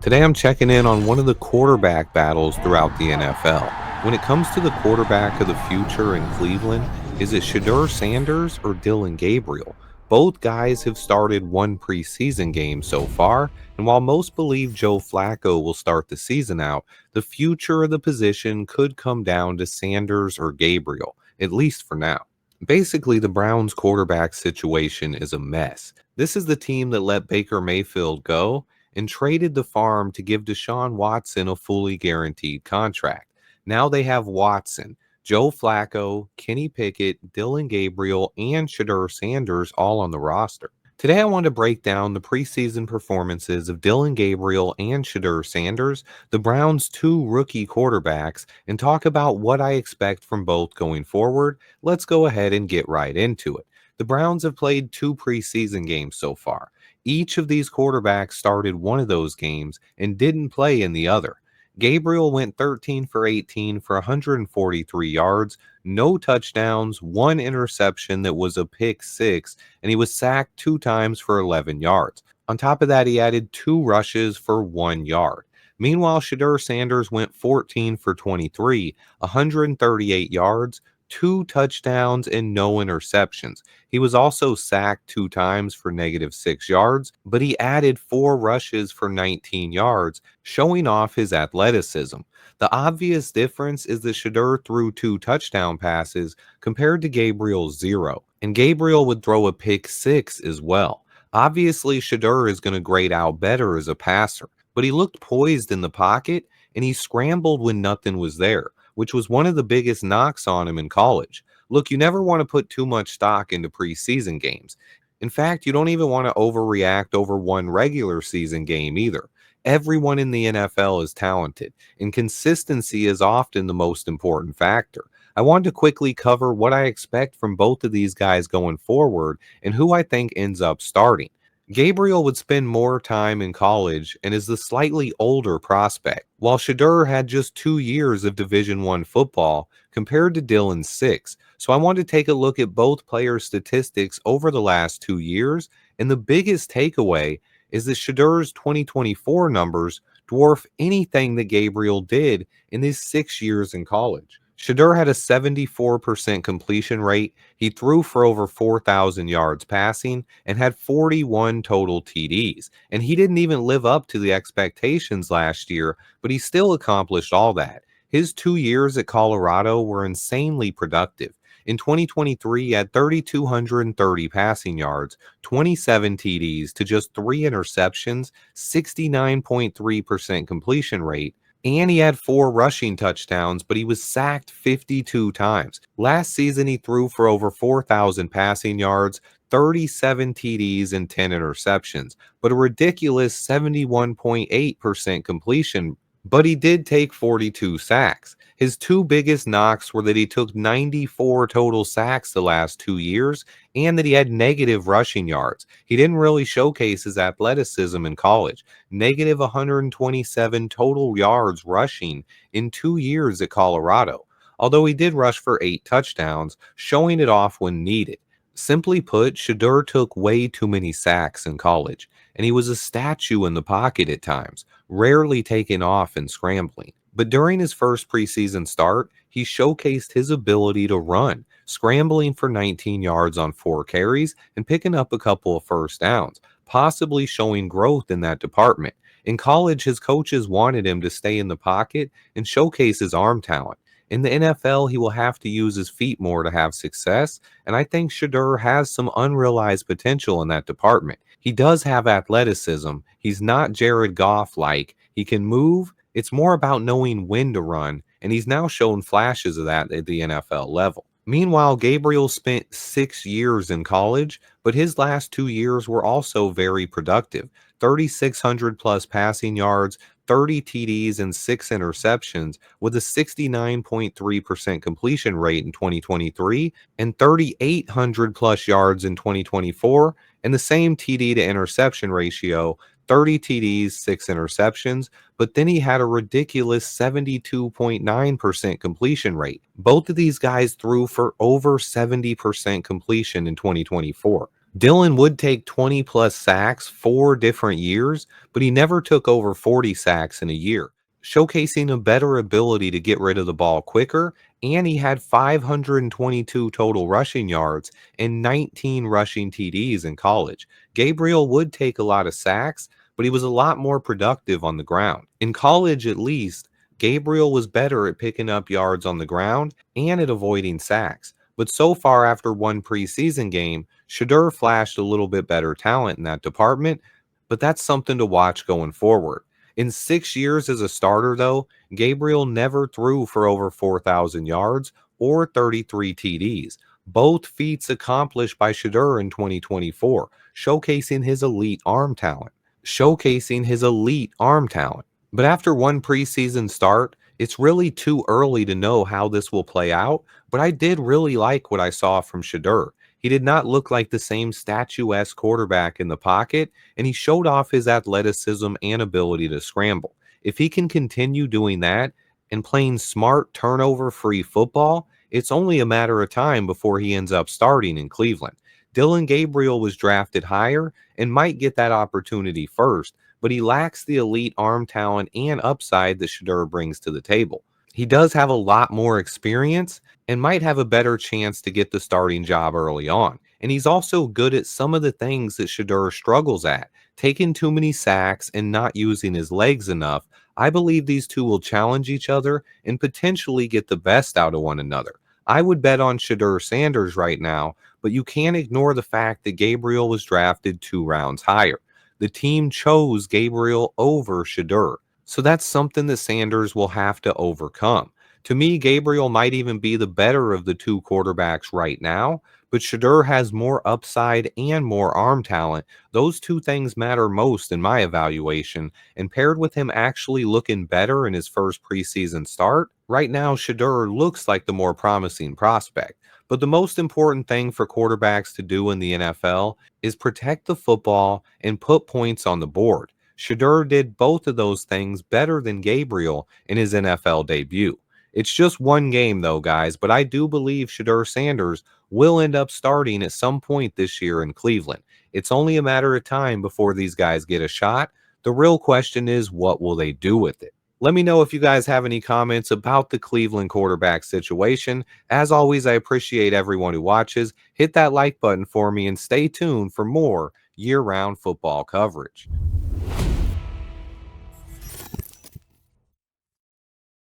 Today I'm checking in on one of the quarterback battles throughout the NFL. When it comes to the quarterback of the future in Cleveland, is it Shedeur Sanders or Dillon Gabriel? Both guys have started one preseason game so far, and while most believe Joe Flacco will start the season out, the future of the position could come down to Sanders or Gabriel, at least for now. Basically, the Browns' quarterback situation is a mess. This is the team that let Baker Mayfield go and traded the farm to give Deshaun Watson a fully guaranteed contract. Now they have Watson, Joe Flacco, Kenny Pickett, Dillon Gabriel, and Shedeur Sanders all on the roster. Today, I want to break down the preseason performances of Dillon Gabriel and Shedeur Sanders, the Browns' two rookie quarterbacks, and talk about what I expect from both going forward. Let's go ahead and get right into it. The Browns have played two preseason games so far. Each of these quarterbacks started one of those games and didn't play in the other. Gabriel went 13 for 18 for 143 yards, no touchdowns, one interception that was a pick six, and he was sacked two times for 11 yards. On top of that, he added two rushes for 1 yard. Meanwhile, Shedeur Sanders went 14 for 23, 138 yards, two touchdowns, and no interceptions. He was also sacked two times for -6 yards, but he added four rushes for 19 yards, showing off his athleticism. The obvious difference is that Shedeur threw two touchdown passes compared to Gabriel's zero, and Gabriel would throw a pick six as well. Obviously, Shedeur is going to grade out better as a passer, but he looked poised in the pocket and he scrambled when nothing was there, which was one of the biggest knocks on him in college. Look, you never want to put too much stock into preseason games. In fact, you don't even want to overreact over one regular season game either. Everyone in the NFL is talented, and consistency is often the most important factor. I wanted to quickly cover what I expect from both of these guys going forward and who I think ends up starting. Gabriel would spend more time in college and is the slightly older prospect, while Shedeur had just 2 years of Division I football compared to Dillon's six. So I wanted to take a look at both players' statistics over the last 2 years, and the biggest takeaway is that Shedeur's 2024 numbers dwarf anything that Gabriel did in his 6 years in college. Shedeur had a 74% completion rate. He threw for over 4,000 yards passing and had 41 total TDs. And he didn't even live up to the expectations last year, but he still accomplished all that. His 2 years at Colorado were insanely productive. In 2023, he had 3,230 passing yards, 27 TDs to just three interceptions, 69.3% completion rate, and he had four rushing touchdowns, but he was sacked 52 times. Last season, he threw for over 4,000 passing yards, 37 TDs, and 10 interceptions, but a ridiculous 71.8% completion. But he did take 42 sacks. His two biggest knocks were that he took 94 total sacks the last 2 years and that he had negative rushing yards. He didn't really showcase his athleticism in college. Negative 127 total yards rushing in 2 years at Colorado, although he did rush for 8 touchdowns, showing it off when needed. Simply put, Shedeur took way too many sacks in college, and he was a statue in the pocket at times, rarely taking off and scrambling. But during his first preseason start, he showcased his ability to run, scrambling for 19 yards on 4 carries and picking up a couple of first downs, possibly showing growth in that department. In college, his coaches wanted him to stay in the pocket and showcase his arm talent. In the NFL, he will have to use his feet more to have success, and I think Shedeur has some unrealized potential in that department. He does have athleticism. He's not Jared Goff-like. He can move. It's more about knowing when to run, and he's now shown flashes of that at the NFL level. Meanwhile, Gabriel spent 6 years in college, but his last 2 years were also very productive. 3,600 plus passing yards, 30 TDs, and six interceptions, with a 69.3% completion rate in 2023 and 3,800 plus yards in 2024, and the same TD to interception ratio, 30 TDs, six interceptions, but then he had a ridiculous 72.9% completion rate. Both of these guys threw for over 70% completion in 2024. Dillon would take 20 plus sacks 4 different years, but he never took over 40 sacks in a year, showcasing a better ability to get rid of the ball quicker. And he had 522 total rushing yards and 19 rushing TDs in college. Gabriel would take a lot of sacks, but he was a lot more productive on the ground. In college, at least, Gabriel was better at picking up yards on the ground and at avoiding sacks. But so far, after one preseason game, Shedeur flashed a little bit better talent in that department, but that's something to watch going forward. In 6 years as a starter, though, Gabriel never threw for over 4,000 yards or 33 TDs, both feats accomplished by Shedeur in 2024, showcasing his elite arm talent. But after one preseason start, it's really too early to know how this will play out, but I did really like what I saw from Shedeur. He did not look like the same statuesque quarterback in the pocket, and he showed off his athleticism and ability to scramble. If he can continue doing that and playing smart, turnover free football, it's only a matter of time before he ends up starting in Cleveland. Dillon Gabriel was drafted higher and might get that opportunity first, but he lacks the elite arm talent and upside that Shedeur brings to the table. He does have a lot more experience and might have a better chance to get the starting job early on. And he's also good at some of the things that Shedeur struggles at, taking too many sacks and not using his legs enough. I believe these two will challenge each other and potentially get the best out of one another. I would bet on Shedeur Sanders right now, but you can't ignore the fact that Gabriel was drafted 2 rounds higher. The team chose Gabriel over Shedeur, so that's something that Sanders will have to overcome. To me, Gabriel might even be the better of the two quarterbacks right now, but Shedeur has more upside and more arm talent. Those two things matter most in my evaluation, and paired with him actually looking better in his first preseason start, right now Shedeur looks like the more promising prospect. But the most important thing for quarterbacks to do in the NFL is protect the football and put points on the board. Shedeur did both of those things better than Gabriel in his NFL debut. It's just one game, though, guys, but I do believe Shedeur Sanders will end up starting at some point this year in Cleveland. It's only a matter of time before these guys get a shot. The real question is, what will they do with it? Let me know if you guys have any comments about the Cleveland quarterback situation. As always, I appreciate everyone who watches. Hit that like button for me and stay tuned for more year round football coverage.